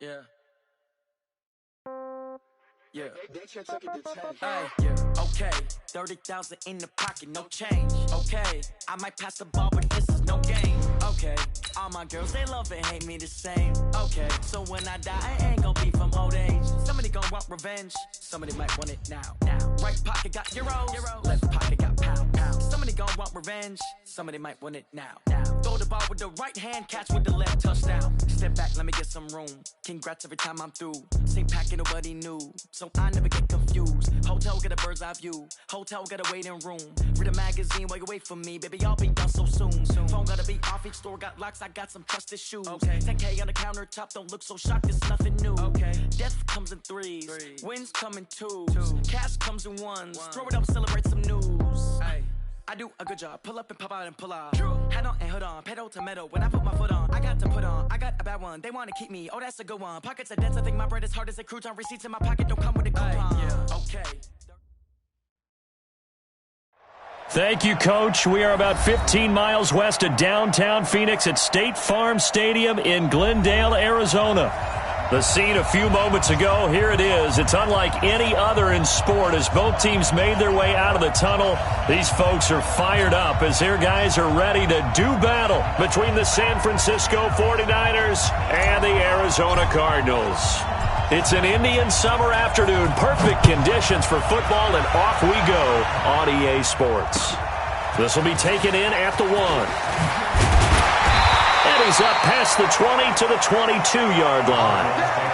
Yeah. Yeah. Hey, yeah. Okay. 30,000 in the pocket, no change. Okay. I might pass the ball, but this is no game. Okay. All my girls, they love and hate me the same. Okay. So when I die, I ain't gonna be from old age. Somebody gonna want revenge. Somebody might want it now. Right pocket got euros. Left pocket got pound. Somebody gonna want revenge. Somebody might want it now. Throw the ball with the right hand, catch with the left, touchdown. Step back, let me get some room. Congrats every time I'm through. Same packet, nobody knew. So I never get confused. Hotel get a bird's eye view. Hotel got a waiting room. Read a magazine while you wait for me. Baby, I'll be done so soon. Phone gotta be off, each store got locks. I got some trusted shoes. Okay. 10K on the countertop, don't look so shocked, it's nothing new. Okay. Death comes in threes. Wins come in twos. Cash comes in ones. Throw it up, celebrate some news. Ay. I do a good job. Pull up and pop out and pull out. Hat on and hood on. Pedal to metal. When I put my foot on, I got to put on. I got a bad one. They want to keep me. Oh, that's a good one. Pockets are dense. I think my bread is hard as a crouton. Receipts in my pocket don't come with a coupon. Yeah. Okay. Thank you, Coach. We are about 15 miles west of downtown Phoenix at State Farm Stadium in Glendale, Arizona. The scene a few moments ago, here it is. It's unlike any other in sport as both teams made their way out of the tunnel. These folks are fired up as their guys are ready to do battle between the San Francisco 49ers and the Arizona Cardinals. It's an Indian summer afternoon. Perfect conditions for football, and off we go on EA Sports. This will be taken in at the 1. And he's up past the 20 to the 22-yard line.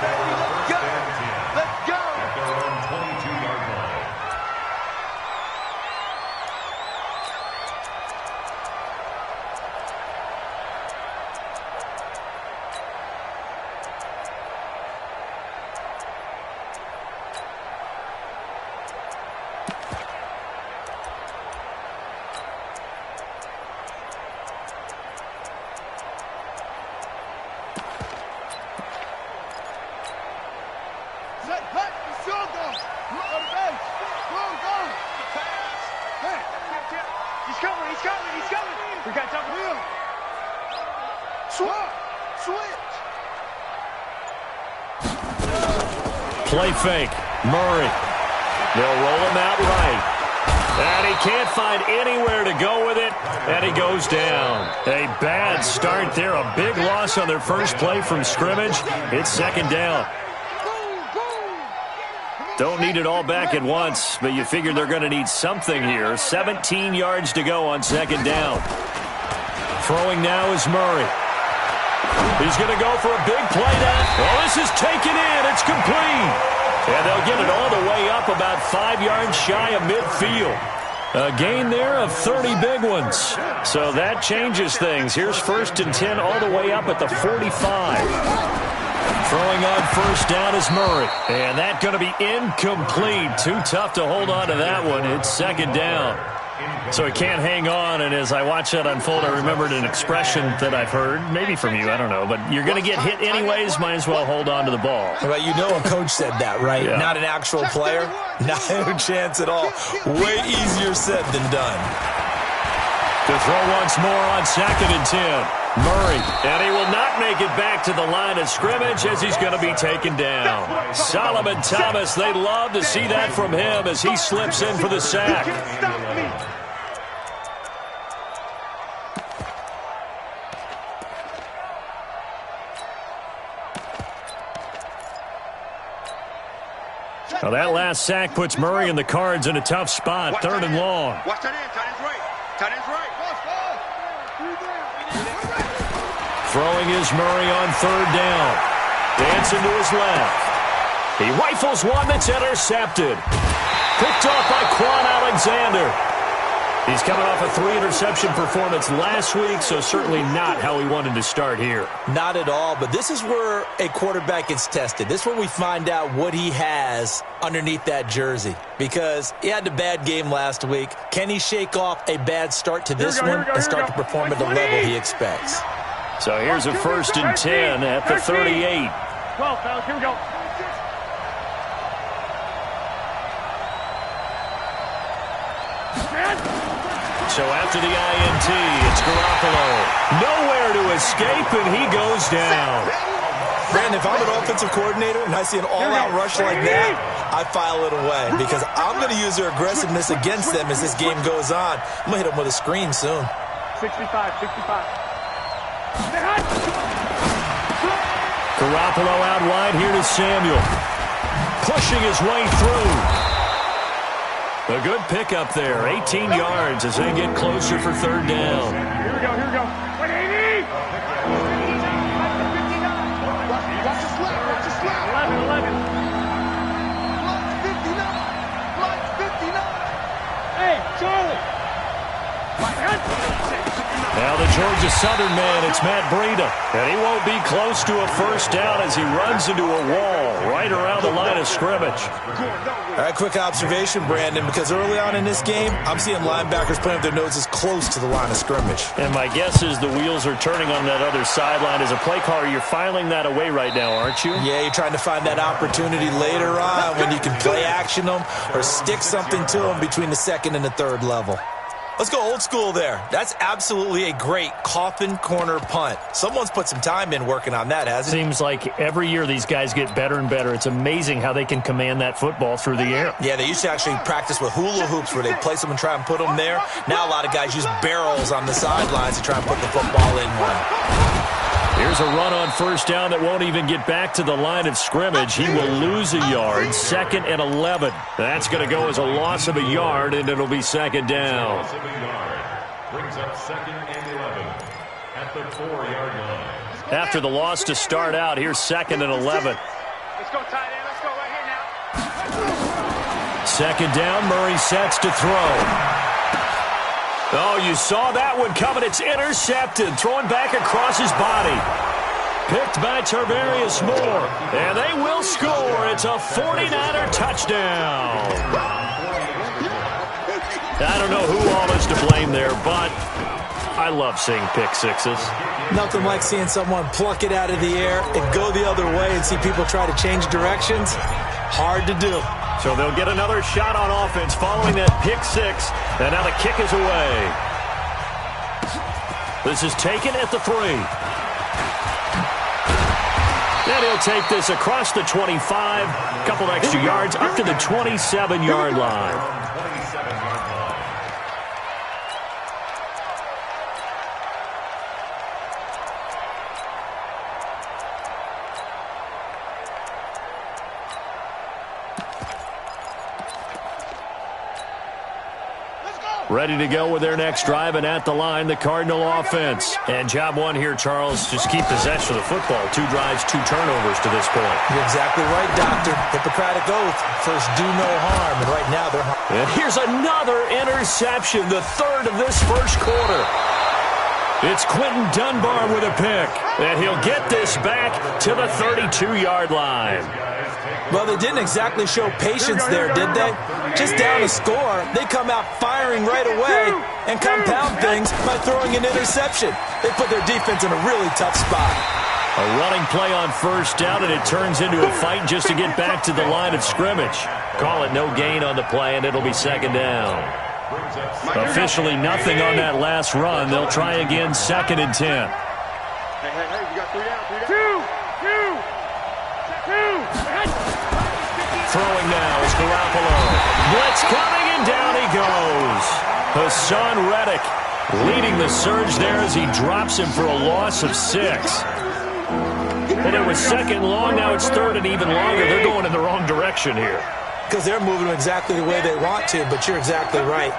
Play fake. Murray. They'll roll him out right. And he can't find anywhere to go with it, and he goes down. A bad start there. A big loss on their first play from scrimmage. It's second down. Don't need it all back at once, but you figure they're going to need something here. 17 yards to go on second down. Throwing now is Murray. He's going to go for a big play down. Well, this is taken in. It's complete. And they'll get it all the way up about 5 yards shy of midfield. A gain there of 30 big ones. So that changes things. Here's 1st and 10 all the way up at the 45. Throwing on first down is Murray. And that's going to be incomplete. Too tough to hold on to that one. It's second down. So he can't hang on, and as I watch that unfold, I remembered an expression that I've heard, maybe from you, I don't know, but you're going to get hit anyways, might as well hold on to the ball. But you know a coach said that, right? Yeah. Not an actual player? Not a chance at all. Way easier said than done. To throw once more on 2nd and 10. Murray, and he will not make it back to the line of scrimmage as he's going to be taken down. Solomon Thomas, they love to see that from him as he slips in for the sack. Now that last sack puts Murray and the Cards in a tough spot, 3rd and long. Watch that in, tight end's right. Tight end's right. Throwing is Murray on 3rd down. Dancing to his left. He rifles one that's intercepted. Picked off by Quan Alexander. He's coming off a 3-interception performance last week, so certainly not how he wanted to start here. Not at all, but this is where a quarterback gets tested. This is where we find out what he has underneath that jersey, because he had a bad game last week. Can he shake off a bad start to this one and start to perform at the level he expects? So here's a 1st and 10 at the 38. 12, fellas, here we go. So after the INT, it's Garoppolo. Nowhere to escape, and he goes down. Brandon, if I'm an offensive coordinator and I see an all-out rush like that, I file it away because I'm going to use their aggressiveness against them as this game goes on. I'm going to hit them with a screen soon. 65. Garoppolo out wide here to Samuel. Pushing his way through. A good pickup there, 18 yards as they get closer for 3rd down. Here we go. 180! Watch the slap. 11. Block 59. Hey, Charlie! Now the Georgia Southern man, it's Matt Breida. And he won't be close to a 1st down as he runs into a wall right around the line of scrimmage. All right, quick observation, Brandon, because early on in this game, I'm seeing linebackers playing with their noses close to the line of scrimmage. And my guess is the wheels are turning on that other sideline. As a play caller, you're filing that away right now, aren't you? Yeah, you're trying to find that opportunity later on when you can play action them or stick something to them between the 2nd and the 3rd level. Let's go old school there. That's absolutely a great coffin corner punt. Someone's put some time in working on that, hasn't it? Seems like every year these guys get better and better. It's amazing how they can command that football through the air. Yeah, they used to actually practice with hula hoops where they place them and try and put them there. Now a lot of guys use barrels on the sidelines to try and put the football in one. Here's a run on 1st down that won't even get back to the line of scrimmage. He will lose a yard, 2nd and 11. That's going to go as a loss of a yard, and it'll be 2nd down. Brings up 2nd and 11 at the 4-yard line. After the loss to start out, here's 2nd and 11. Let's go, tight end. Let's go right here now. 2nd down, Murray sets to throw. Oh, you saw that one coming. It's intercepted. Throwing back across his body. Picked by Tarvarius Moore. And they will score. It's a 49er touchdown. I don't know who all is to blame there, but I love seeing pick sixes. Nothing like seeing someone pluck it out of the air and go the other way and see people try to change directions. Hard to do. So they'll get another shot on offense following that pick six. And now the kick is away. This is taken at the 3. And he'll take this across the 25. A couple extra yards up to the 27-yard line. Ready to go with their next drive, and at the line, the Cardinal offense. And job one here, Charles, just keep possession of the football. 2 drives, 2 turnovers to this point. You're exactly right, Doctor. Hippocratic oath. First, do no harm. And right now, they're harm. And here's another interception, the 3rd of this first quarter. It's Quentin Dunbar with a pick. And he'll get this back to the 32-yard line. Well, they didn't exactly show patience there, did they? Just down a score, they come out firing right away and compound things by throwing an interception. They put their defense in a really tough spot. A running play on 1st down, and it turns into a fight just to get back to the line of scrimmage. Call it no gain on the play, and it'll be 2nd down. Officially nothing on that last run. They'll try again, 2nd and 10. Hey, we got 3 down. 2. Throwing now is Garoppolo. Blitz coming, and down he goes. Hassan Reddick leading the surge there as he drops him for a loss of 6. And it was 2nd long, now it's 3rd and even longer. They're going in the wrong direction here. Because they're moving exactly the way they want to, but you're exactly right.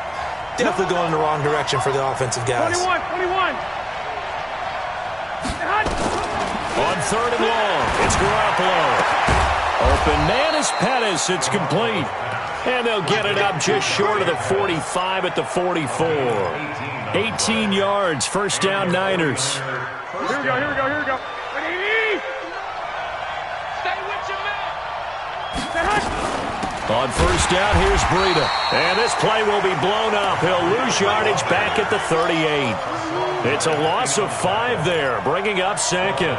Definitely going in the wrong direction for the offensive guys. 21. On 3rd and long, it's Garoppolo. Open man is Pettis. It's complete. And they'll get it up just short of the 45 at the 44. 18 yards, first down Niners. Here we go, here we go, here we go. Stay with your man. On first down, here's Breida. And this play will be blown up. He'll lose yardage back at the 38. It's a loss of 5 there, bringing up second.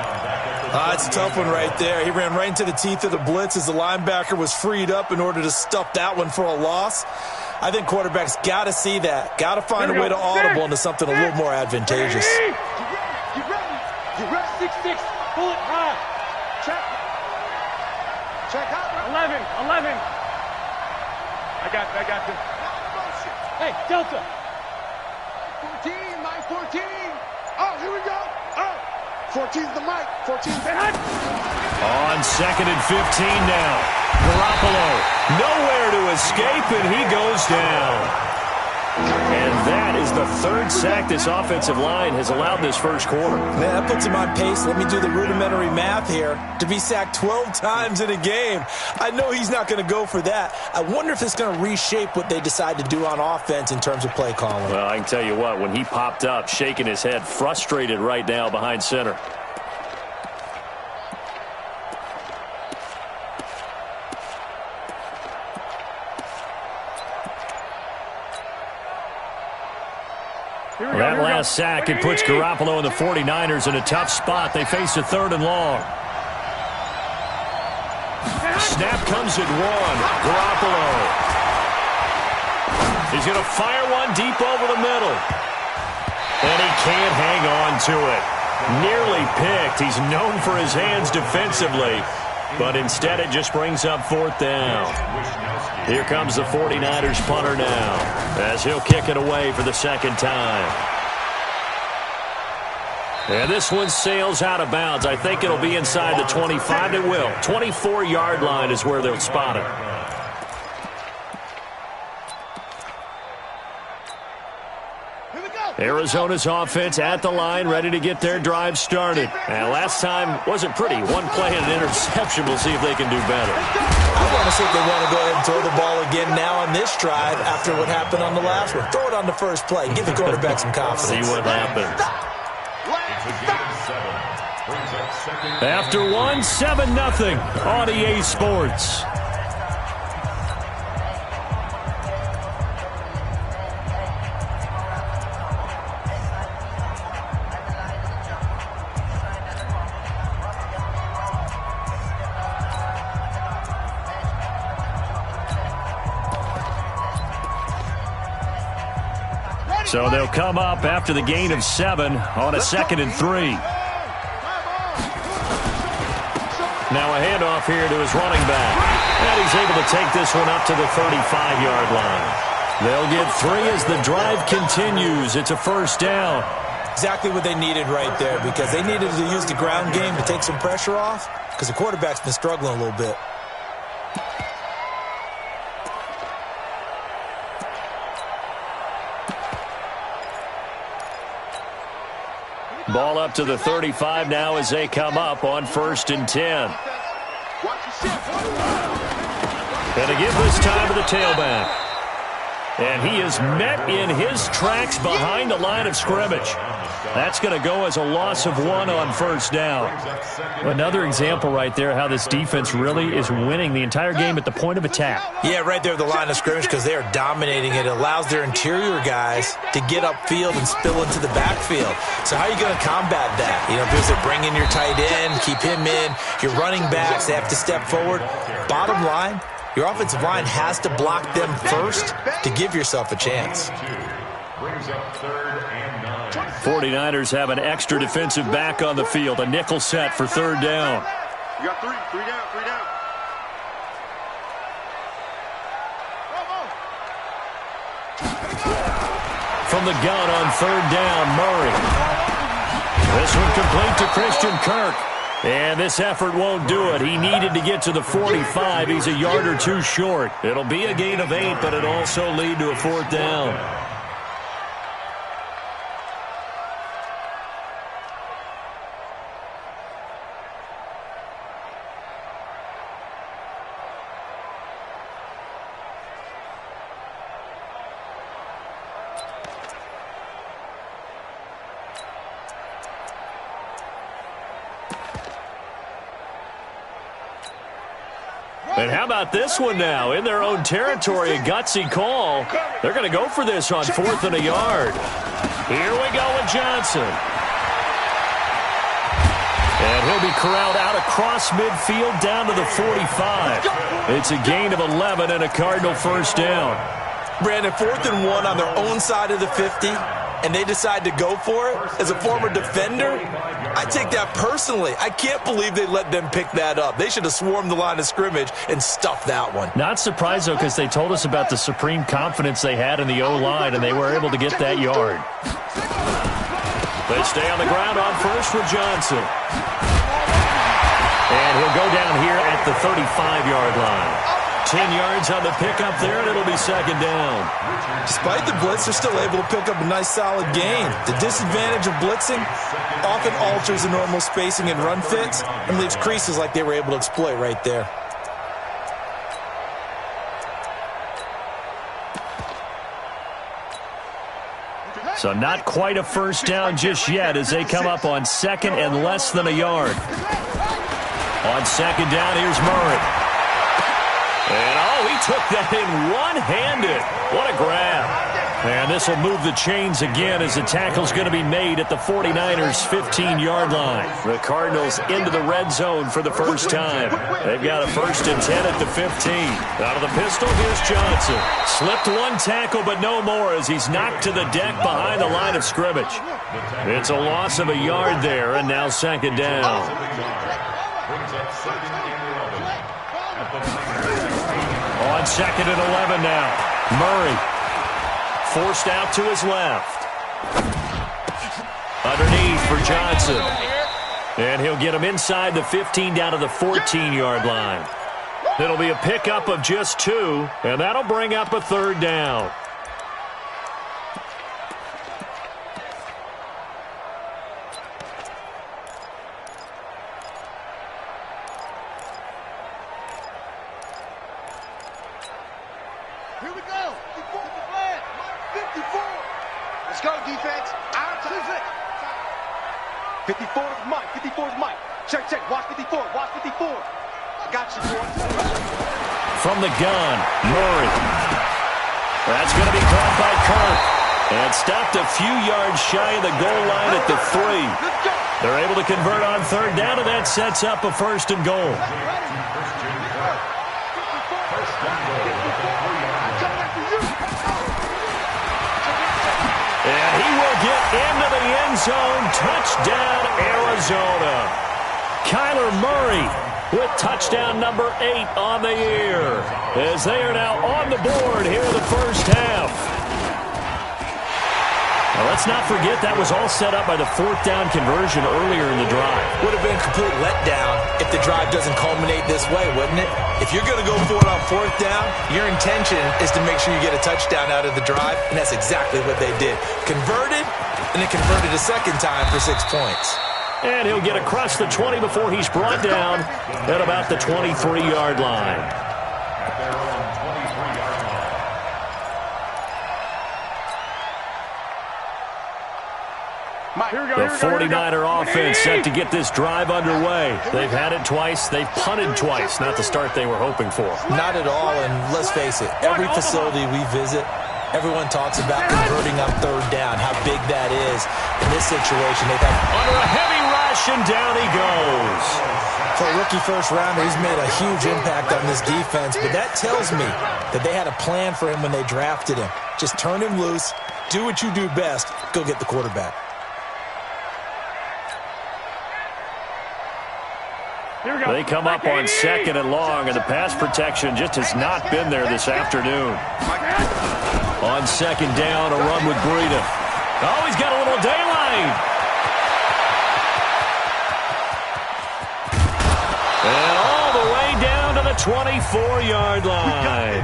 It's a tough one right there. He ran right into the teeth of the blitz as the linebacker was freed up in order to stuff that one for a loss. I think quarterbacks got to see that. Got to find a way to audible into something a little more advantageous. Get ready. 6-6. Pull it high. Check out. 11. I got this. Hey, Delta. 14, Mike, 14. Oh, here we go. Oh, 14's the mic. 14's the hut. On second and 15 now. Garoppolo, nowhere to escape, and he goes down. And that is the third sack this offensive line has allowed this first quarter. Man, that puts him on pace. Let me do the rudimentary math here. To be sacked 12 times in a game, I know he's not going to go for that. I wonder if it's going to reshape what they decide to do on offense in terms of play calling. Well, I can tell you what, when he popped up, shaking his head, frustrated right now behind center. That last sack, it puts Garoppolo and the 49ers in a tough spot. They face a 3rd and long. Snap comes at 1. Garoppolo. He's going to fire one deep over the middle. And he can't hang on to it. Nearly picked. He's known for his hands defensively. But instead it just brings up 4th down. Here comes the 49ers punter now, as he'll kick it away for the second time. And this one sails out of bounds. I think it'll be inside the 25. It will. 24-yard line is where they'll spot it. Arizona's offense at the line, ready to get their drive started. And last time wasn't pretty. One play and an interception. We'll see if they can do better. I want to see if they want to go ahead and throw the ball again now on this drive after what happened on the last one. Throw it on the first play. Give the quarterback some confidence. See what happens. After 7-0 on EA Sports. So they'll come up after the gain of 7 on a 2nd and 3. Now a handoff here to his running back. And he's able to take this one up to the 35-yard line. They'll get 3 as the drive continues. It's a first down. Exactly what they needed right there, because they needed to use the ground game to take some pressure off, because the quarterback's been struggling a little bit. Ball up to the 35 now as they come up on 1st and 10. And to give this time to the tailback. And he is met in his tracks behind the line of scrimmage. That's going to go as a loss of 1 on first down. Another example right there how this defense really is winning the entire game at the point of attack. Yeah, right there at the line of scrimmage, because they are dominating it. It allows their interior guys to get upfield and spill into the backfield. So how are you going to combat that? You know, because they're bringing your tight end, keep him in. Your running backs, they have to step forward. Bottom line, your offensive line has to block them first to give yourself a chance. Brings up 3rd and 9. 49ers have an extra defensive back on the field. A nickel set for 3rd down. You got 3 down. From the gun on 3rd down, Murray. This one complete to Christian Kirk. And this effort won't do it. He needed to get to the 45. He's a yard or 2 short. It'll be a gain of 8, but it'll also lead to a 4th down. And how about this one now? In their own territory, a gutsy call. They're going to go for this on 4th and a yard. Here we go with Johnson. And he'll be corralled out across midfield down to the 45. It's a gain of 11 and a Cardinal first down. Brandon, 4th and 1 on their own side of the 50, and they decide to go for it. As a former defender, I take that personally. I can't believe they let them pick that up. They should have swarmed the line of scrimmage and stuffed that one. Not surprised, though, because they told us about the supreme confidence they had in the O-line, and they were able to get that yard. They stay on the ground on first with Johnson. And he'll go down here at the 35-yard line. 10 yards on the pickup there, and it'll be second down. Despite the blitz, they're still able to pick up a nice, solid gain. The disadvantage of blitzing often alters the normal spacing and run fits and leaves creases like they were able to exploit right there. So not quite a first down just yet as they come up on second and less than a yard. On second down, here's Murray. And, he took that in one-handed. What a grab. And this will move the chains again as the tackle's going to be made at the 49ers' 15-yard line. The Cardinals into the red zone for the first time. They've got a 1st and 10 at the 15. Out of the pistol, here's Johnson. Slipped one tackle, but no more as he's knocked to the deck behind the line of scrimmage. It's a loss of a yard there, and now second down. On second and 11 now. Murray forced out to his left. Underneath for Johnson. And he'll get him inside the 15 down to the 14-yard line. It'll be a pickup of just 2, and that'll bring up a third down. Here we go. 54. Let's go, defense. Our time. 54 is Mike. 54 is Mike. Check. Watch 54. Watch 54. I got you, boy. From the gun, Murray. That's going to be caught by Kirk. And stopped a few yards shy of the goal line at the 3. They're able to convert on third down, and that sets up a 1st and goal. And he will get into the end zone. Touchdown, Arizona. Kyler Murray with touchdown number 8 on the year as they are now on the board here in the first half. Now, let's not forget that was all set up by the 4th down conversion earlier in the drive. Would have been a complete letdown if the drive doesn't culminate this way, wouldn't it? If you're going to go for it on 4th down, your intention is to make sure you get a touchdown out of the drive, and that's exactly what they did. Converted, and then converted a second time for 6 points. And he'll get across the 20 before he's brought down at about the 23-yard line. The 49er offense set to get this drive underway. They've had it twice. They've punted twice. Not the start they were hoping for. Not at all, and let's face it, every facility we visit, everyone talks about converting on third down, how big that is. In this situation, they've had under a heavy rush, and down he goes. For a rookie first rounder, he's made a huge impact on this defense, but that tells me that they had a plan for him when they drafted him. Just turn him loose, do what you do best, go get the quarterback. They come up on second and long, and the pass protection just has not been there this afternoon. On second down, a run with Breida. Oh, he's got a little daylight. And all the way down to the 24-yard line.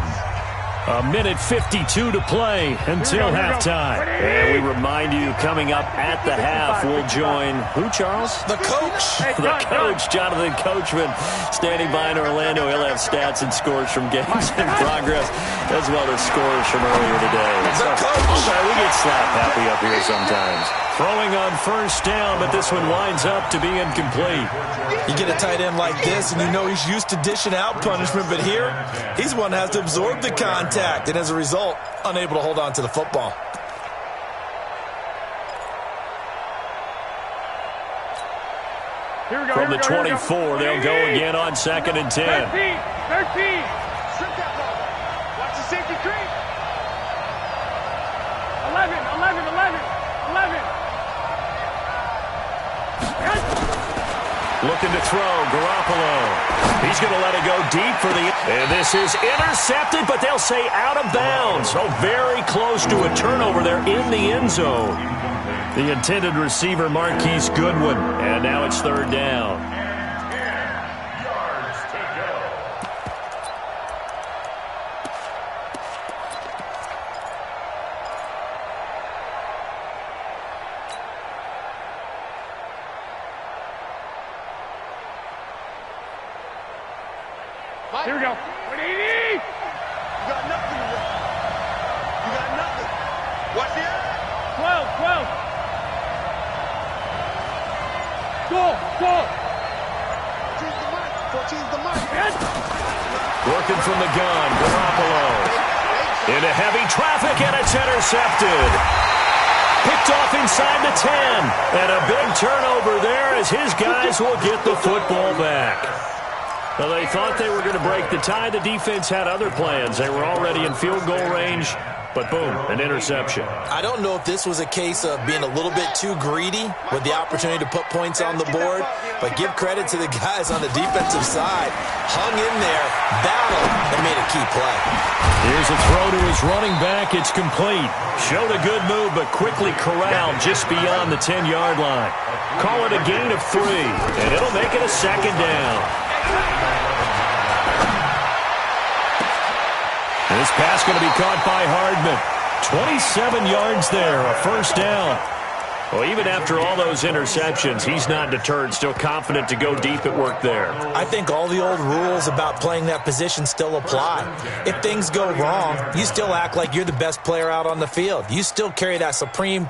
A minute 52 to play until halftime. And we remind you, coming up at the half, we'll join who, Charles? The coach. The coach, Jonathan Coachman, standing by in Orlando. He'll have stats and scores from games in progress, as well as scores from earlier today. The coach. Okay, we get slap happy up here sometimes. Throwing on first down, but this one winds up to be incomplete. You get a tight end like this, and you know he's used to dishing out punishment, but here, he's one that has to absorb the contact, and as a result, unable to hold on to the football. From the 24, they'll go again on 2nd and 10. 13. Strip that ball. Watch the safety creep. 11. Looking to throw, Garoppolo. He's going to let it go deep for the... And this is intercepted, but they'll say out of bounds. So very close to a turnover there in the end zone. The intended receiver, Marquise Goodwin. And now it's 3rd down. 10 yards to go. Here we go. 180. You got nothing. You got nothing. Watch the eye. 12. Go. 14's the mark. Working from the gun, Garoppolo. Into heavy traffic, and it's intercepted. Picked off inside the 10. And a big turnover there as his guys will get the football back. Well, they thought they were going to break the tie. The defense had other plans. They were already in field goal range, but boom, an interception. I don't know if this was a case of being a little bit too greedy with the opportunity to put points on the board, but give credit to the guys on the defensive side. Hung in there, battled, and made a key play. Here's a throw to his running back. It's complete. Showed a good move, but quickly corralled just beyond the 10-yard line. Call it a gain of 3, and it'll make it a 2nd down. This pass going to be caught by Hardman. 27 yards there, a 1st down. Well, even after all those interceptions, he's not deterred, still confident to go deep at work there. I think all the old rules about playing that position still apply. If things go wrong, you still act like you're the best player out on the field. You still carry that supreme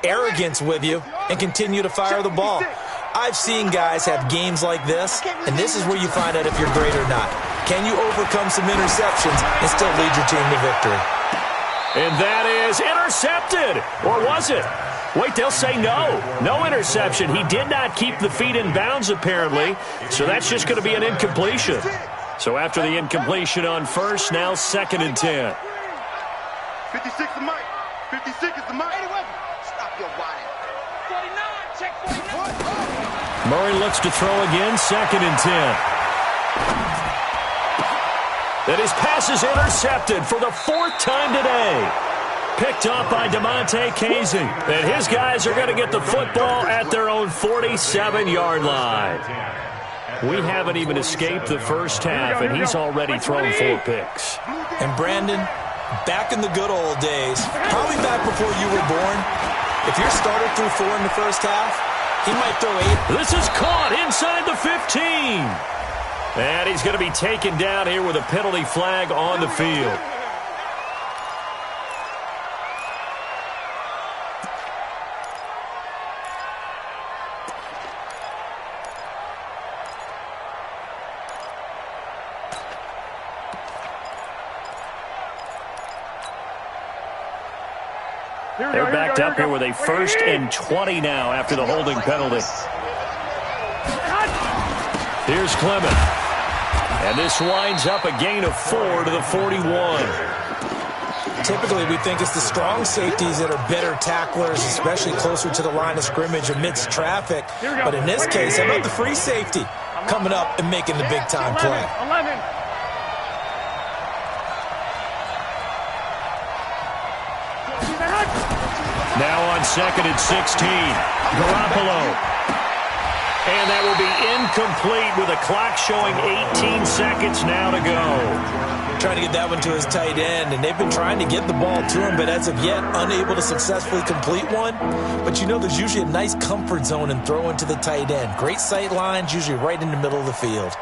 arrogance with you and continue to fire the ball. I've seen guys have games like this, and this is where you find out if you're great or not. Can you overcome some interceptions and still lead your team to victory? And that is intercepted. Or was it? Wait, they'll say no. No interception. He did not keep the feet in bounds, apparently, so that's just going to be an incompletion. So after the incompletion on first, now 2nd and 10. 56 is the mic. 56 is the mic. Stop your body. 49, check 49. Murray looks to throw again, 2nd and 10. And his pass is intercepted for the 4th time today. Picked up by DeMonte Casey. And his guys are going to get the football at their own 47-yard line. We haven't even escaped the first half, and he's already thrown 4 picks. And Brandon, back in the good old days, probably back before you were born, if your starter threw 4 in the first half, he might throw 8. This is caught inside the 15. And he's going to be taken down here with a penalty flag on the field. They're backed up here with a 1st and 20 now after the holding penalty. Here's Clement. And this winds up a gain of 4 to the 41. Typically, we think it's the strong safeties that are better tacklers, especially closer to the line of scrimmage amidst traffic. But in this case, how about the free safety coming up and making the big-time play? 11. Now on 2nd and 16. Garoppolo. And that will be incomplete with a clock showing 18 seconds now to go. Trying to get that one to his tight end, and they've been trying to get the ball to him, but as of yet, unable to successfully complete one. But you know there's usually a nice comfort zone in throwing to the tight end. Great sight lines, usually right in the middle of the field.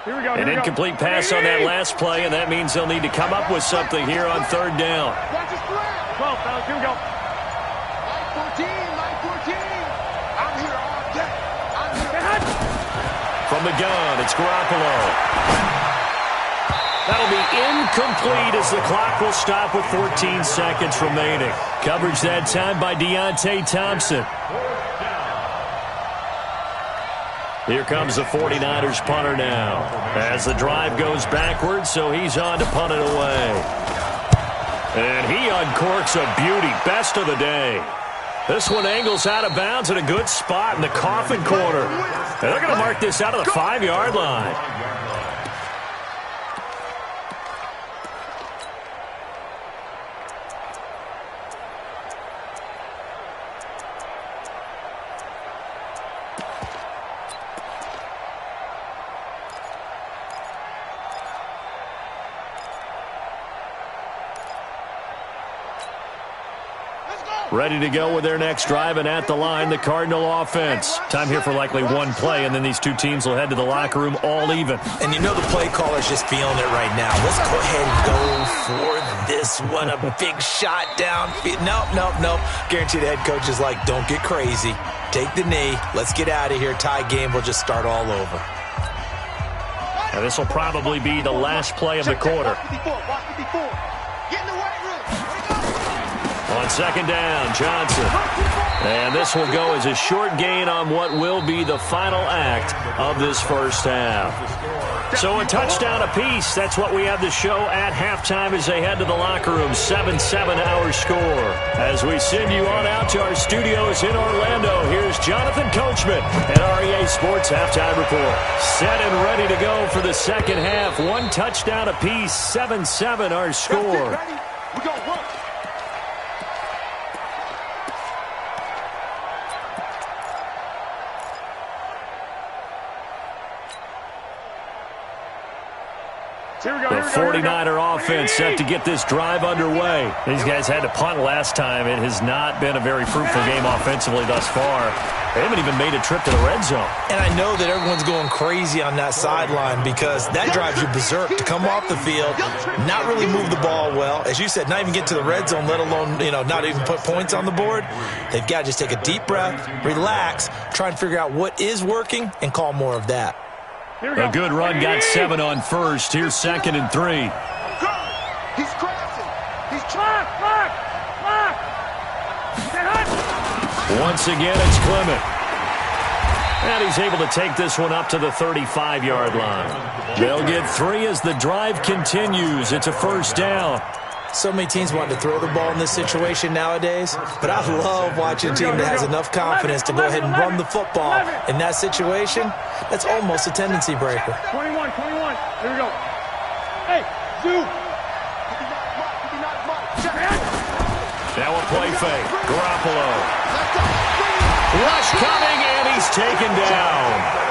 An incomplete pass on that last play, and that means they'll need to come up with something here on third down. 12, fellas, here we go. 14, 14. I'm here all day. I'm here. From the gun, it's Garoppolo. That'll be incomplete as the clock will stop with 14 seconds remaining. Coverage that time by Deontay Thompson. Here comes the 49ers punter now as the drive goes backwards, so he's on to punt it away. And he uncorks a beauty. Best of the day. This one angles out of bounds in a good spot in the coffin corner. And they're going to mark this out of the 5-yard line. Ready to go with their next drive, and at the line, the Cardinal offense. Time here for likely one play, and then these two teams will head to the locker room all even. And you know the play caller's just feeling it right now. Let's go ahead and go for this one. A big shot down. Nope. Guaranteed the head coach is like, don't get crazy. Take the knee. Let's get out of here. Tie game. We'll just start all over. And this will probably be the last play of the quarter. Get in the weight room. On second down, Johnson. And this will go as a short gain on what will be the final act of this first half. So a touchdown apiece. That's what we have to show at halftime as they head to the locker room. 7-7 our score. As we send you on out to our studios in Orlando, here's Jonathan Coachman at REA Sports Halftime Report. Set and ready to go for the second half. One touchdown apiece. 7-7 our score. We go work. The 49er offense set to get this drive underway. These guys had to punt last time. It has not been a very fruitful game offensively thus far. They haven't even made a trip to the red zone. And I know that everyone's going crazy on that sideline because that drives you berserk to come off the field, not really move the ball well. As you said, not even get to the red zone, let alone, not even put points on the board. They've got to just take a deep breath, relax, try and figure out what is working, and call more of that. A good run got 7 on first. Here's 2nd and 3. He's crashing. He's lock. Once again, it's Clement. And he's able to take this one up to the 35-yard line. They'll get 3 as the drive continues. It's a first down. So many teams want to throw the ball in this situation nowadays, but I love watching a team that has enough confidence to go ahead and run the football. In that situation, that's almost a tendency breaker. 21. Here we go. Hey, Zoo. Now a play fake. Garoppolo. Rush coming, and he's taken down.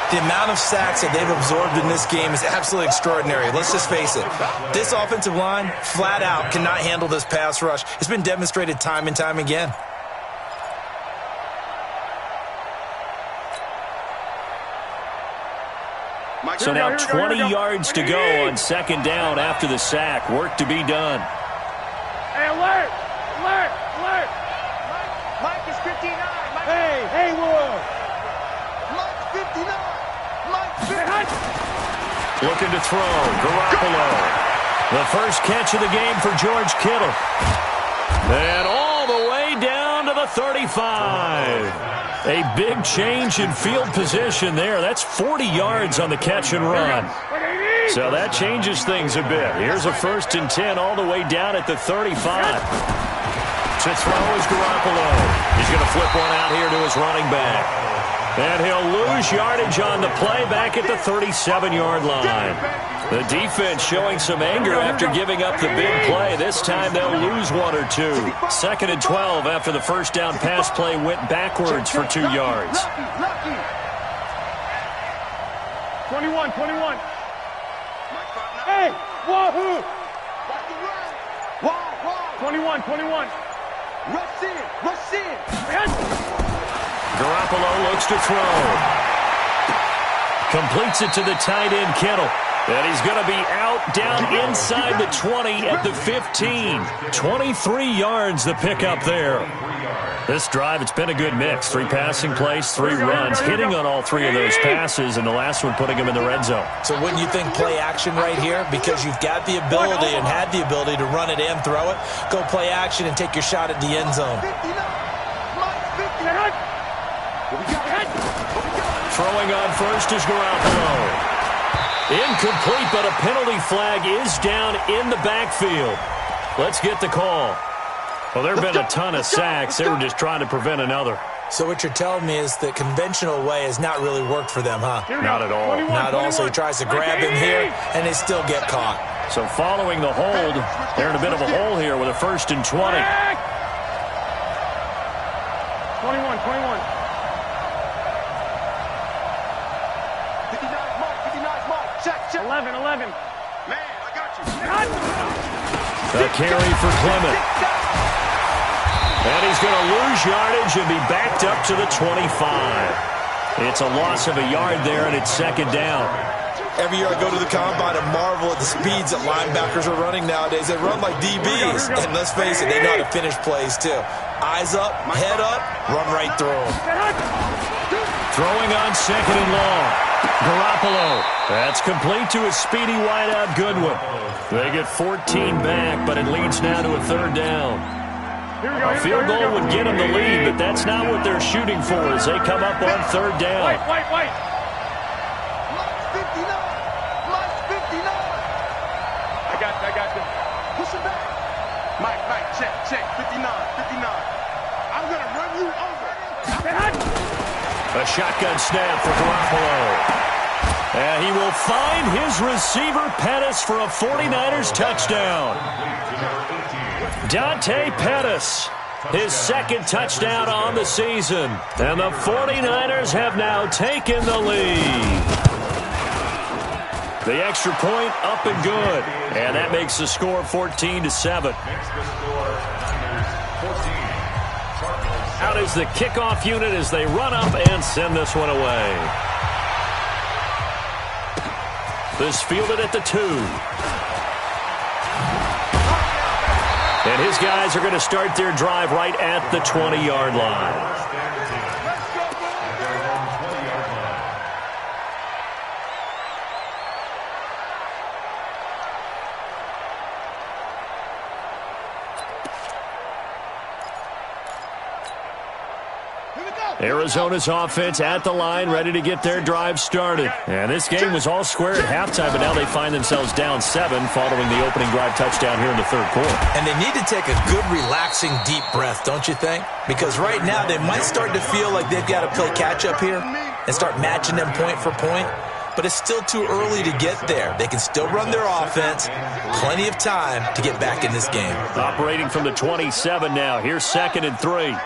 The amount of sacks that they've absorbed in this game is absolutely extraordinary. Let's just face it. This offensive line, flat out, cannot handle this pass rush. It's been demonstrated time and time again. So now 20 yards to go on second down after the sack. Work to be done. Hey, alert! Mike is 59. Hey, Will. Mike 59. Looking to throw. Garoppolo. The first catch of the game for George Kittle. And all the way down to the 35. A big change in field position there. That's 40 yards on the catch and run. So that changes things a bit. Here's a 1st and 10 all the way down at the 35. To throw is Garoppolo. He's going to flip one out here to his running back. And he'll lose yardage on the play back at the 37-yard line. The defense showing some anger after giving up the big play. This time they'll lose 1 or 2. 2nd and 12 after the first down pass play went backwards for 2 yards. 21. Hey, wahoo! 21. Rush in. Garoppolo looks to throw. Completes it to the tight end, Kittle. And he's going to be out down inside the 20 at the 15. 23 yards the pickup there. This drive, it's been a good mix. 3 passing plays, 3 runs, hitting on all 3 of those passes, and the last one putting him in the red zone. So wouldn't you think play action right here? Because you've got the ability and had the ability to run it and throw it. Go play action and take your shot at the end zone. Throwing on first is Garoppolo. Incomplete, but a penalty flag is down in the backfield. Let's get the call. Well, there have been a ton of sacks. They were just trying to prevent another. So what you're telling me is the conventional way has not really worked for them, huh? Not at all. Not at all. So he tries to grab him here, and they still get caught. So following the hold, they're in a bit of a hole here with a 1st and 20. 21. 11. Man, I got you. A carry for Clement. And he's going to lose yardage and be backed up to the 25. It's a loss of a yard there, and it's 2nd down. Every year I go to the combine and marvel at the speeds that linebackers are running nowadays. They run like DBs. And let's face it, they know how to finish plays, too. Eyes up, head up, run right through them. Throwing on 2nd and long. Garoppolo. That's complete to a speedy wideout Goodwin. They get 14 back, but it leads now to a 3rd down. A field goal would get them the lead, but that's not what they're shooting for as they come up on 3rd down. Wait. I got this. Push it back. Mike, check. 59. I'm going to run you over. A shotgun snap for Garoppolo. And he will find his receiver, Pettis, for a 49ers touchdown. Dante Pettis, his 2nd touchdown on the season. And the 49ers have now taken the lead. The extra point up and good. And that makes the score 14-7. Out is the kickoff unit as they run up and send this one away. This fielded at the 2. And his guys are going to start their drive right at the 20-yard line. Arizona's offense at the line, ready to get their drive started. And this game was all square at halftime, but now they find themselves down 7 following the opening drive touchdown here in the 3rd quarter. And they need to take a good, relaxing, deep breath, don't you think? Because right now they might start to feel like they've got to play catch-up here and start matching them point for point. But it's still too early to get there. They can still run their offense. Plenty of time to get back in this game. Operating from the 27 now. Here's 2nd and 3.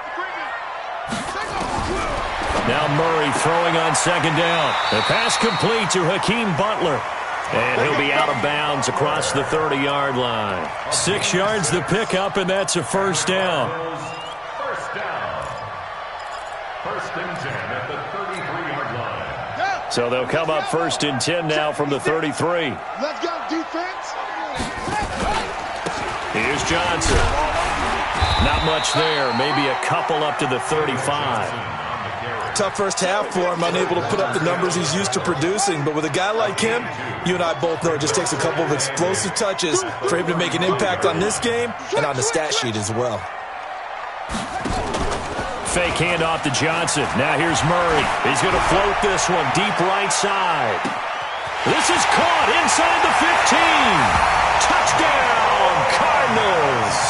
Now Murray throwing on 2nd down. The pass complete to Hakeem Butler. And he'll be out of bounds across the 30-yard line. 6 yards the pickup, and that's a 1st down. First down. 1st and 10 at the 33-yard line. So they'll come up 1st and 10 now from the 33. Let's go, defense. Here's Johnson. Not much there. Maybe a couple up to the 35. Tough first half for him, unable to put up the numbers he's used to producing. But with a guy like him, you and I both know it just takes a couple of explosive touches for him to make an impact on this game and on the stat sheet as well. Fake handoff to Johnson. Now here's Murray. He's going to float this one deep right side. This is caught inside the 15. Touchdown, Cardinals.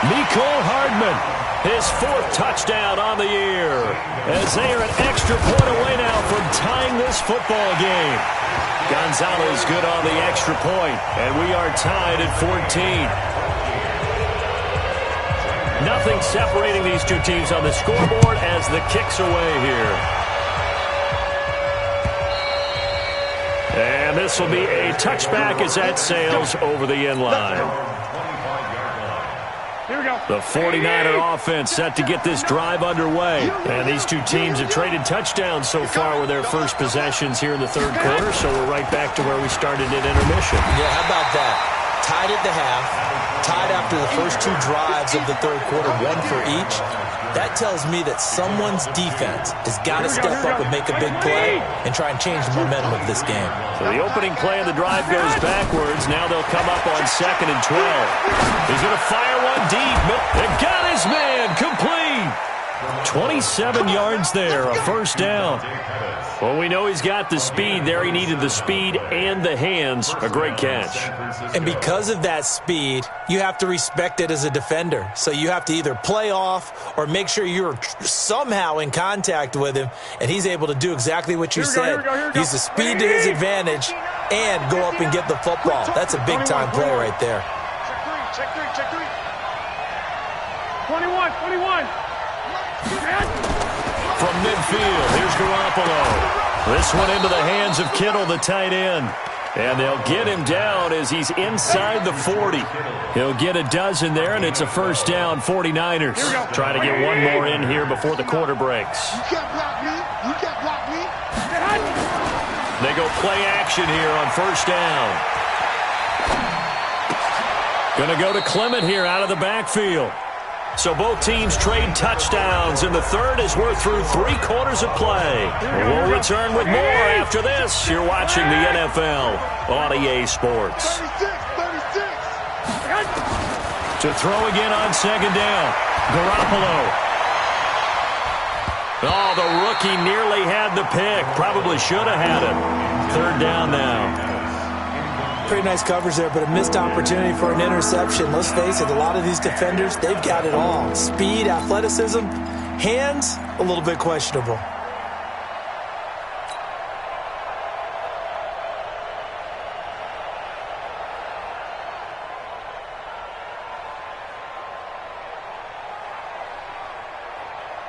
Mecole Hardman. His 4th touchdown on the year, as they are an extra point away now from tying this football game. Gonzalez good on the extra point, and we are tied at 14. Nothing separating these two teams on the scoreboard as the kick's away here. And this will be a touchback as that sails over the end line. The 49er offense set to get this drive underway. And these two teams have traded touchdowns so far with their first possessions here in the third quarter, so we're right back to where we started at intermission. Yeah, how about that? Tied at the half, tied after the first 2 drives of the third quarter, 1 for each. That tells me that someone's defense has got to step up and make a big play and try and change the momentum of this game. So the opening play of the drive goes backwards. Now they'll come up on 2nd and 12. He's going to fire one deep. They got his man complete. 27 yards there, a first down. Well, we know he's got the speed there. He needed the speed and the hands. A great catch. And because of that speed, you have to respect it as a defender. So you have to either play off or make sure you're somehow in contact with him, and he's able to do exactly what you said. Use the speed to his advantage and go up and get the football. That's a big-time play right there. Check three. 21. From midfield, here's Garoppolo. This one into the hands of Kittle, the tight end. And they'll get him down as he's inside the 40. He'll get a dozen there, and it's a first down, 49ers. Trying to get one more in here before the quarter breaks. You can't block me. They go play action here on first down. Going to go to Clement here out of the backfield. So both teams trade touchdowns in the third as we're through 3 quarters of play. We'll return with more after this. You're watching the NFL on EA Sports. 36. To throw again on 2nd down. Garoppolo. Oh, the rookie nearly had the pick. Probably should have had it. 3rd down now. Pretty nice coverage there, but a missed opportunity for an interception. Let's face it, a lot of these defenders, they've got it all. Speed, athleticism, hands, a little bit questionable.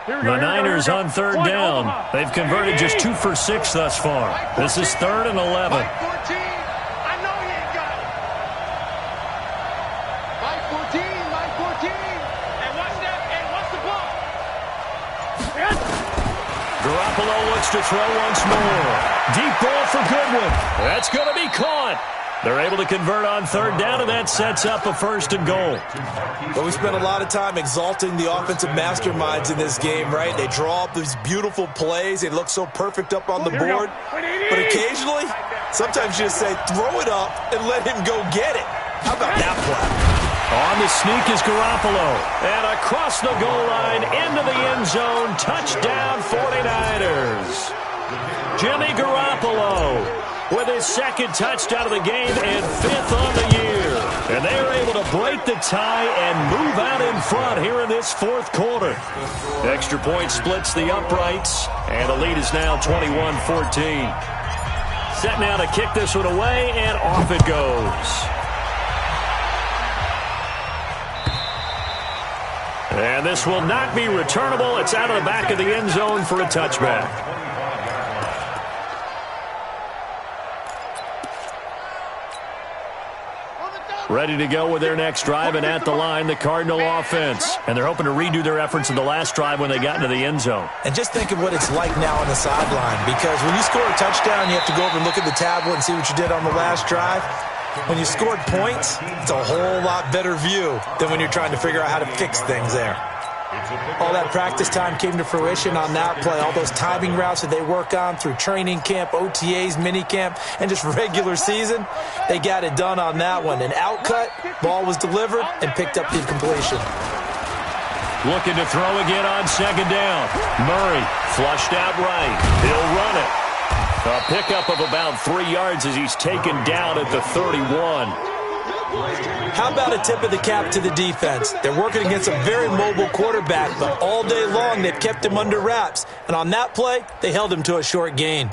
The Niners on 3rd down. They've converted just 2 for 6 thus far. This is 3rd and 11. Garoppolo looks to throw once more. Deep ball for Goodwin. That's going to be caught. They're able to convert on 3rd down, and that sets up a 1st and goal. But we spent a lot of time exalting the offensive masterminds in this game, right? They draw up these beautiful plays. They look so perfect up on the board. But occasionally, sometimes you just say, throw it up and let him go get it. How about that play? On the sneak is Garoppolo. And across the goal line, into the end zone. Touchdown, 49ers. Jimmy Garoppolo with his 2nd touchdown of the game and 5th on the year. And they are able to break the tie and move out in front here in this 4th quarter. Extra point splits the uprights, and the lead is now 21-14. Set now to kick this one away, and off it goes. And this will not be returnable. It's out of the back of the end zone for a touchback. Ready to go with their next drive, and at the line, the Cardinal offense. And they're hoping to redo their efforts in the last drive when they got into the end zone. And just think of what it's like now on the sideline, because when you score a touchdown, you have to go over and look at the tablet and see what you did on the last drive. When you scored points, it's a whole lot better view than when you're trying to figure out how to fix things there. All that practice time came to fruition on that play. All those timing routes that they work on through training camp, OTAs, minicamp, and just regular season, they got it done on that one. An outcut, ball was delivered, and picked up the completion. Looking to throw again on 2nd down. Murray flushed out right. He'll run it. A pickup of about 3 yards as he's taken down at the 31. How about a tip of the cap to the defense? They're working against a very mobile quarterback, but all day long they've kept him under wraps. And on that play, they held him to a short gain.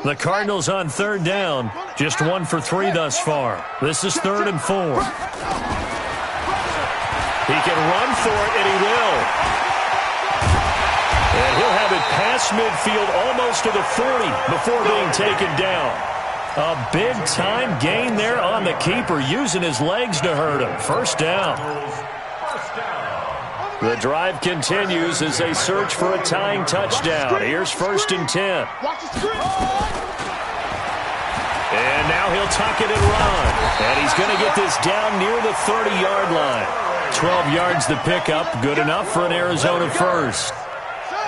The Cardinals on third down. Just 1 for 3 thus far. This is 3rd and 4. He can run for it, and he will. And he'll have it past midfield almost to the 40 before being taken down. A big-time gain there on the keeper, using his legs to hurt him. First down. The drive continues as they search for a tying touchdown. Here's 1st and 10. And now he'll tuck it and run. And he's going to get this down near the 30-yard line. 12 yards the pickup, good enough for an Arizona first.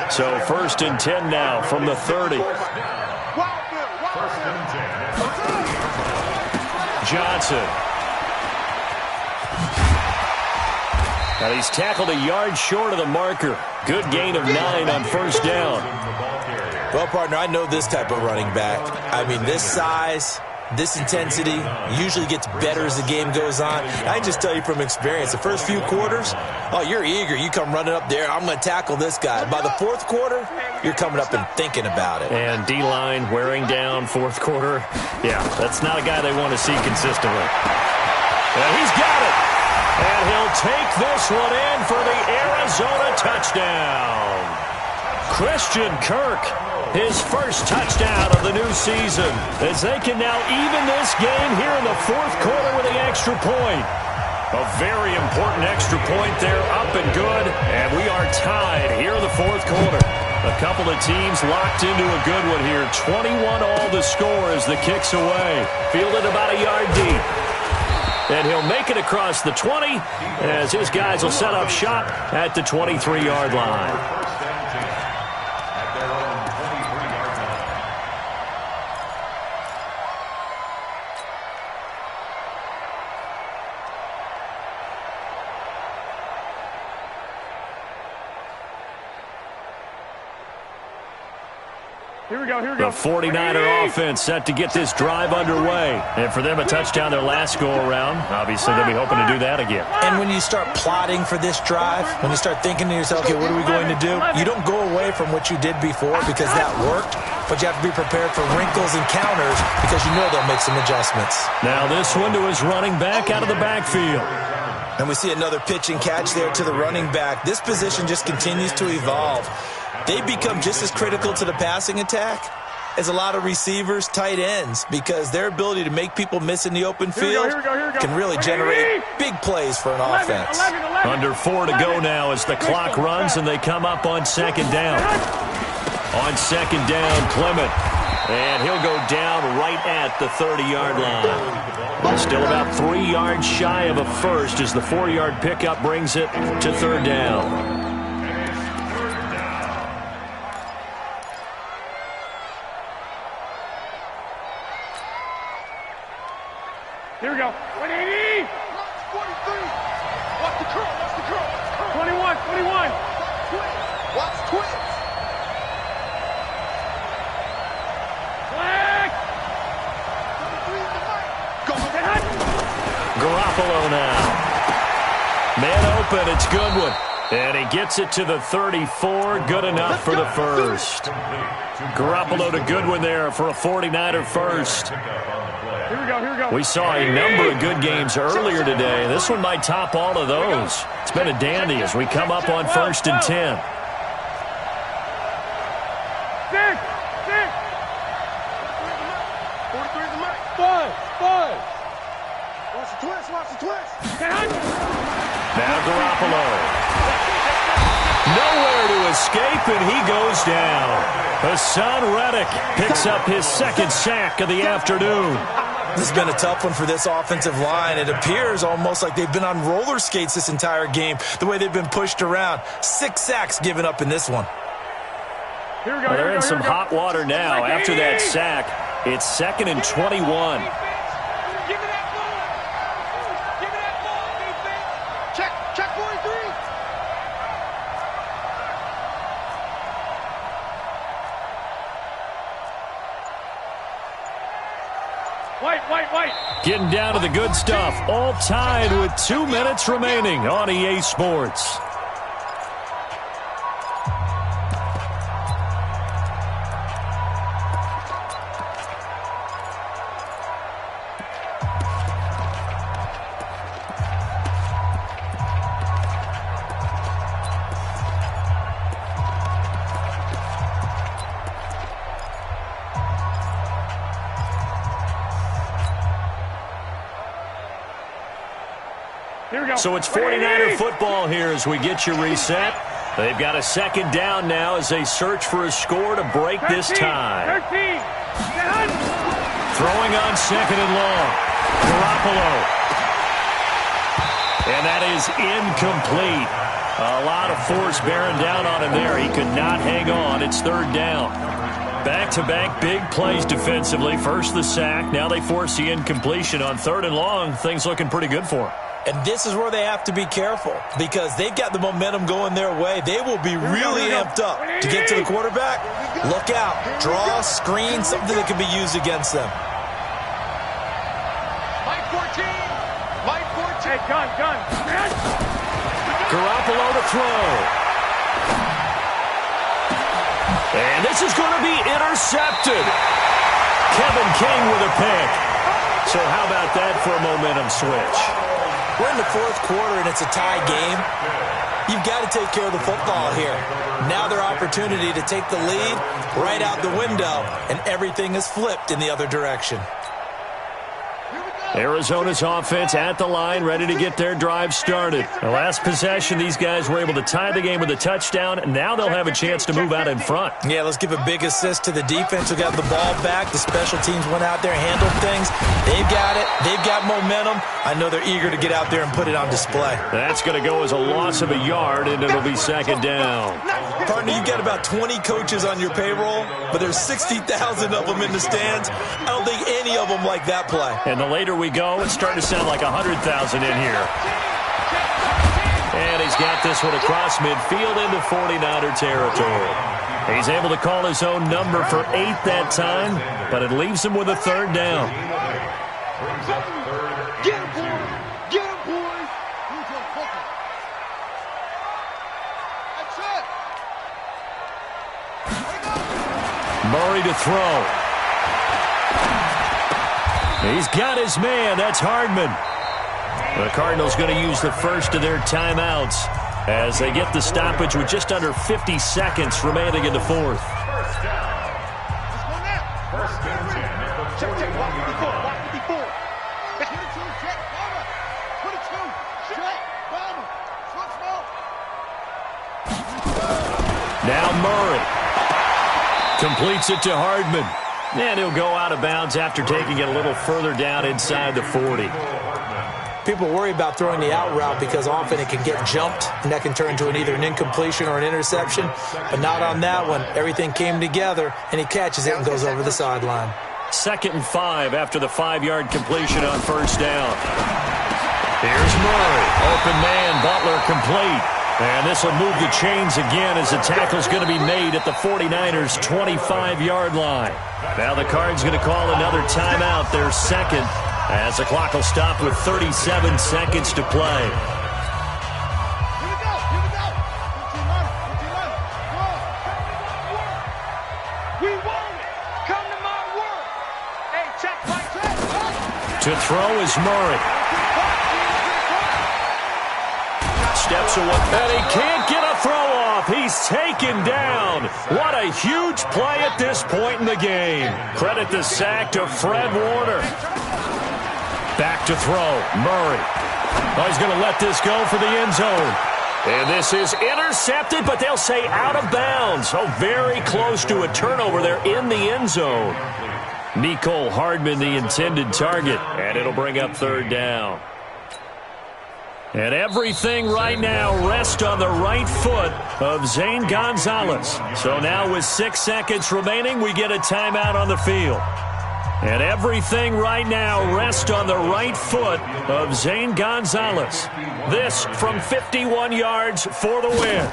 So 1st and 10 now from the 30. Johnson. Now he's tackled a yard short of the marker. Good gain of 9 on 1st down. Well, partner, I know this type of running back. I mean, this size, this intensity usually gets better as the game goes on. I can just tell you from experience, the first few quarters, oh, you're eager. You come running up there, I'm going to tackle this guy. By the 4th quarter, you're coming up and thinking about it. And D-line wearing down 4th quarter. Yeah, that's not a guy they want to see consistently. And he's got it. And he'll take this one in for the Arizona touchdown. Christian Kirk, his first touchdown of the new season, as they can now even this game here in the 4th quarter with the extra point. A very important extra point there, up and good, and we are tied here in the 4th quarter. A couple of teams locked into a good one here. 21 all to score as the kick's away. Fielded about a yard deep. And he'll make it across the 20 as his guys will set up shop at the 23-yard line. Here we go, here we go. The 49er offense set to get this drive underway. And for them, a touchdown their last go-around. Obviously, they'll be hoping to do that again. And when you start plotting for this drive, when you start thinking to yourself, okay, what are we going to do? You don't go away from what you did before because that worked, but you have to be prepared for wrinkles and counters because you know they'll make some adjustments. Now this one to his running back out of the backfield. And we see another pitch and catch there to the running back. This position just continues to evolve. They become just as critical to the passing attack as a lot of receivers, tight ends, because their ability to make people miss in the open field can really generate big plays for an offense. Under 4 to go now as the clock runs and they come up on 2nd down. On 2nd down, Clement. And he'll go down right at the 30-yard line. Still about 3 yards shy of a first as the 4-yard pickup brings it to 3rd down. Here we go. 180. 43. Watch the curl. Watch the curl. 21. 21. Watch twins. Flag. Garoppolo now. Man open. It's Goodwin. And he gets it to the 34. Good enough for the first. Garoppolo to Goodwin there for a 49er first. Here we go, here we go. We saw a number of good games earlier today. This one might top all of those. It's been a dandy as we come up on 1st and 10. 6. 6. Five. Watch the twist, watch the twist. Now Garoppolo. Nowhere to escape, and he goes down. Hassan Reddick picks up his 2nd sack of the afternoon. This has been a tough one for this offensive line. It appears almost like they've been on roller skates this entire game, the way they've been pushed around. 6 sacks given up in this one. Here we go, well, they're in some hot water now after that sack. It's 2nd and 21. Check 43. Getting down to the good stuff. All tied with 2 minutes remaining on EA Sports. So it's 49er football here as we get you reset. They've got a second down now as they search for a score to break this tie. Throwing on second and long. Garoppolo. And that is incomplete. A lot of force bearing down on him there. He could not hang on. It's third down. Back-to-back big plays defensively. First the sack. Now they force the incompletion on third and long. Things looking pretty good for him. And this is where they have to be careful because they've got the momentum going their way. They will be really amped up to get to the quarterback. Look out. Draw, screen, something that can be used against them. Mike 14. Mike 14. Hey, gun. Garoppolo to throw. And this is going to be intercepted. Kevin King with a pick. So how about that for a momentum switch? We're in the fourth quarter, and it's a tie game. You've got to take care of the football here. Now their opportunity to take the lead right out the window, and everything is flipped in the other direction. Arizona's offense at the line, ready to get their drive started. The last possession, these guys were able to tie the game with a touchdown, and now they'll have a chance to move out in front. Yeah, let's give a big assist to the defense who got the ball back. The special teams went out there and handled things. They've got it. They've got momentum. I know they're eager to get out there and put it on display. That's going to go as a loss of a yard, and it'll be second down. Partner, you've got about 20 coaches on your payroll, but there's 60,000 of them in the stands. I don't think any of them like that play. And the later we go, it's starting to sound like 100,000 in here. And he's got this one across midfield into 49er territory. He's able to call his own number for 8 that time, but it leaves him with a third down. Get him, boys. Get him, boys. That's it. Murray to throw. He's got his man. That's Hardman. The Cardinals going to use the first of their timeouts as they get the stoppage with just under 50 seconds remaining in the fourth. Now Murray completes it to Hardman. And he'll go out of bounds after taking it a little further down inside the 40. People worry about throwing the out route because often it can get jumped, and that can turn into either an incompletion or an interception. But not on that one. Everything came together, and he catches it and goes over the sideline. 2nd and 5 after the 5-yard completion on first down. Here's Murray. Open man, Butler complete. And this will move the chains again as the tackle's going to be made at the 49ers' 25-yard line. Now the Cards going to call another timeout, their second, as the clock will stop with 37 seconds to play. We want it. Come to my work. Hey, check my check. To throw is Murray. Steps away, and he can't get a throw off. He's taken down. What a huge play at this point in the game. Credit the sack to Fred Warner. Back to throw, Murray. Oh, he's going to let this go for the end zone. And this is intercepted, but they'll say out of bounds. Oh, very close to a turnover there in the end zone. Nicole Hardman, the intended target, and it'll bring up third down. And everything right now rests on the right foot of Zane Gonzalez. So now with 6 seconds remaining, we get a timeout on the field. And everything right now rests on the right foot of Zane Gonzalez. This from 51 yards for the win.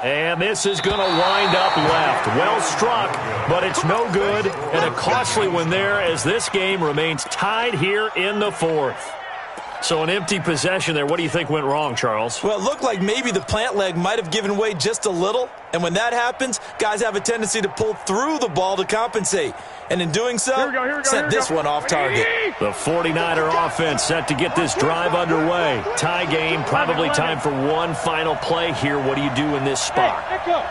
And this is going to wind up left. Well struck, but it's no good. And a costly one there as this game remains tied here in the fourth. So an empty possession there. What do you think went wrong, Charles? Well, it looked like maybe the plant leg might have given way just a little. And when that happens, guys have a tendency to pull through the ball to compensate. And in doing so, sent this one off target. The 49er offense set to get this drive underway. Tie game, probably time for one final play here. What do you do in this spot?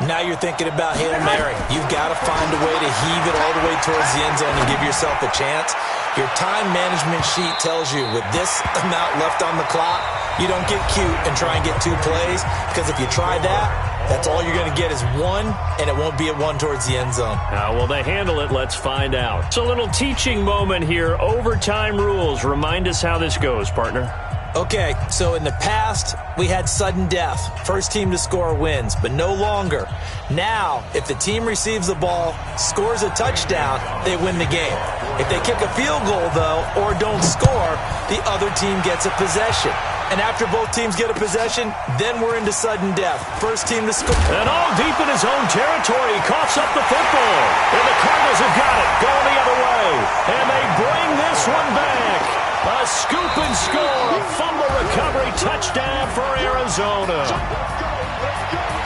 Now you're thinking about Hail Mary. You've got to find a way to heave it all the way towards the end zone and give yourself a chance. Your time management sheet tells you with this amount left on the clock, you don't get cute and try and get 2 plays, because if you try that, that's all you're going to get is one, and it won't be a one towards the end zone. How will they handle it? Let's find out. It's a little teaching moment here. Overtime rules. Remind us how this goes, partner. Okay, so in the past, we had sudden death. First team to score wins, but no longer. Now, if the team receives the ball, scores a touchdown, they win the game. If they kick a field goal, though, or don't score, the other team gets a possession. And after both teams get a possession, then we're into sudden death. First team to score. And all deep in his own territory, he coughs up the football. And the Cardinals have got it, going the other way. And they bring this one back. A scoop and score, a fumble recovery touchdown for Arizona.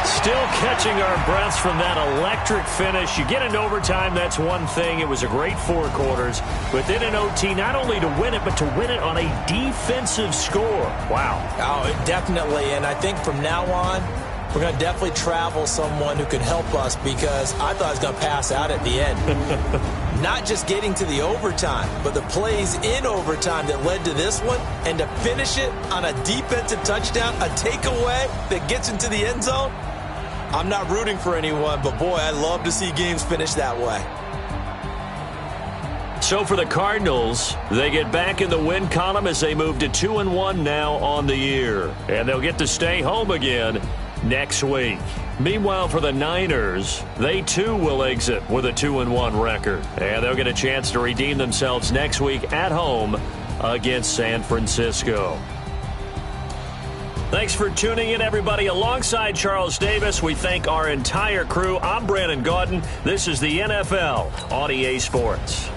Still catching our breaths from that electric finish. You get into overtime, that's one thing. It was a great 4 quarters. Within an OT, not only to win it, but to win it on a defensive score. Wow. Oh, definitely. And I think from now on, we're going to definitely travel someone who can help us, because I thought I was going to pass out at the end. Not just getting to the overtime, but the plays in overtime that led to this one, and to finish it on a defensive touchdown, a takeaway that gets into the end zone. I'm not rooting for anyone, but boy, I love to see games finish that way. So for the Cardinals, they get back in the win column as they move to 2-1 now on the year. And they'll get to stay home again next week. Meanwhile, for the Niners, they too will exit with a 2-1 record. And they'll get a chance to redeem themselves next week at home against San Francisco. Thanks for tuning in, everybody. Alongside Charles Davis, we thank our entire crew. I'm Brandon Gaudin. This is the NFL on EA Sports.